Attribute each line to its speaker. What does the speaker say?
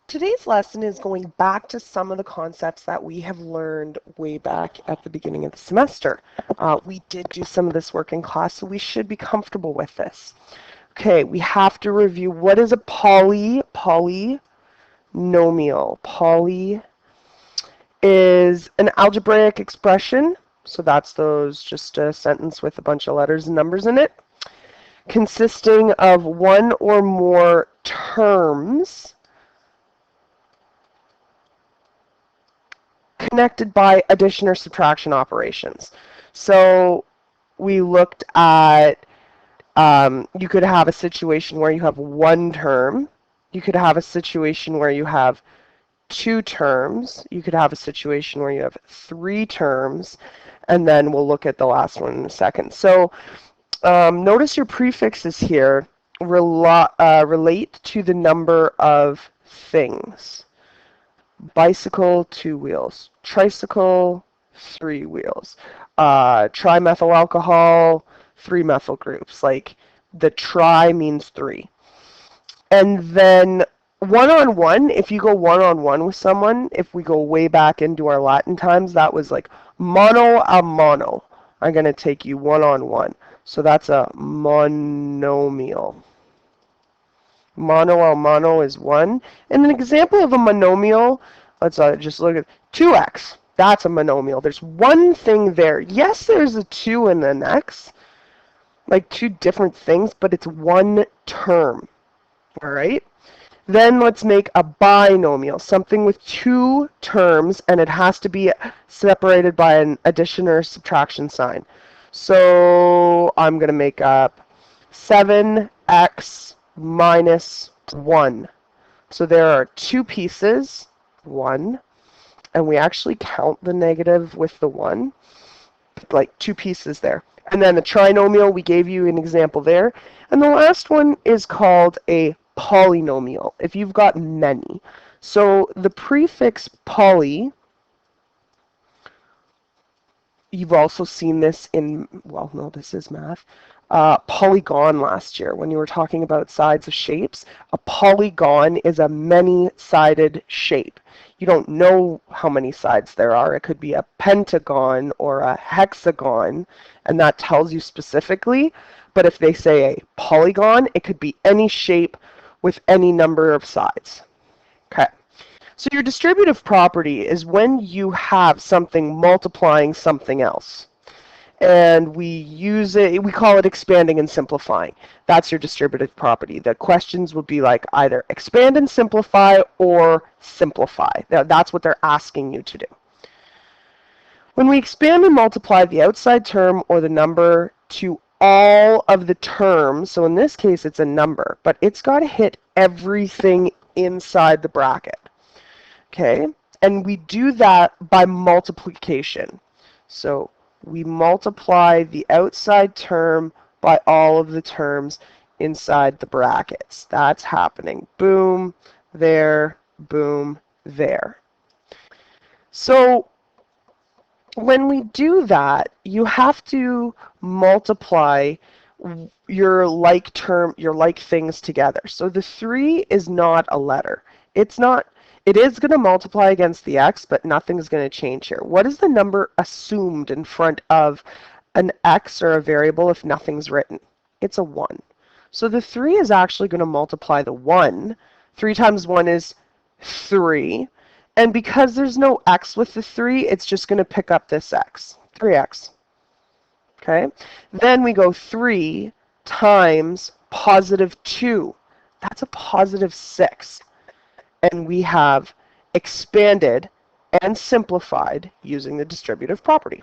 Speaker 1: Today's lesson is going back to some of the concepts that we have learned way back at the beginning of the semester. We did do some of this work in class, so we should be comfortable with this. Okay, we have to review what is a polynomial. Poly is an algebraic expression, so that's just a sentence with a bunch of letters and numbers in it, consisting of one or more terms connected by addition or subtraction operations. So we looked at, you could have a situation where you have one term. You could have a situation where you have two terms. You could have a situation where you have three terms. And then we'll look at the last one in a second. So notice your prefixes here relate to the number of things. Bicycle, 2 wheels. Tricycle, 3 wheels. Trimethyl alcohol, 3 methyl groups. Like the tri means 3. And then one-on-one, if you go one-on-one with someone, if we go way back into our Latin times, that was like mono a mono. I'm going to take you one-on-one. So that's a monomial. Mono al mono is 1. And an example of a monomial, let's just look at 2x. That's a monomial. There's one thing there. Yes, there's a 2 and an x, like two different things, but it's one term. All right? Then let's make a binomial, something with two terms, and it has to be separated by an addition or subtraction sign. So I'm going to make up 7x minus 1. So there are two pieces, 1, and we actually count the negative with the 1, like two pieces there. And then the trinomial, we gave you an example there. And the last one is called a polynomial, if you've got many. So the prefix poly, you've also seen this in, well, no, this is math. Polygon last year when you were talking about sides of shapes. A polygon is a many-sided shape. You don't know how many sides there are. It could be a pentagon or a hexagon, and that tells you specifically. But if they say a polygon, it could be any shape with any number of sides. Okay. So your distributive property is when you have something multiplying something else. And we use it, we call it expanding and simplifying. That's your distributive property. The questions would be like either expand and simplify or simplify. That's what they're asking you to do. When we expand and multiply the outside term or the number to all of the terms, so in this case it's a number, but it's got to hit everything inside the bracket. Okay? And we do that by multiplication. So we multiply the outside term by all of the terms inside the brackets. That's happening. Boom, there, boom, there. So when we do that, you have to multiply your like things together. So the 3 is not a letter. It is going to multiply against the x, but nothing's going to change here. What is the number assumed in front of an x or a variable if nothing's written? It's a 1. So the 3 is actually going to multiply the 1. 3 times 1 is 3. And because there's no x with the 3, it's just going to pick up this x, 3x. Okay? Then we go 3 times positive 2. That's a positive 6. And we have expanded and simplified using the distributive property.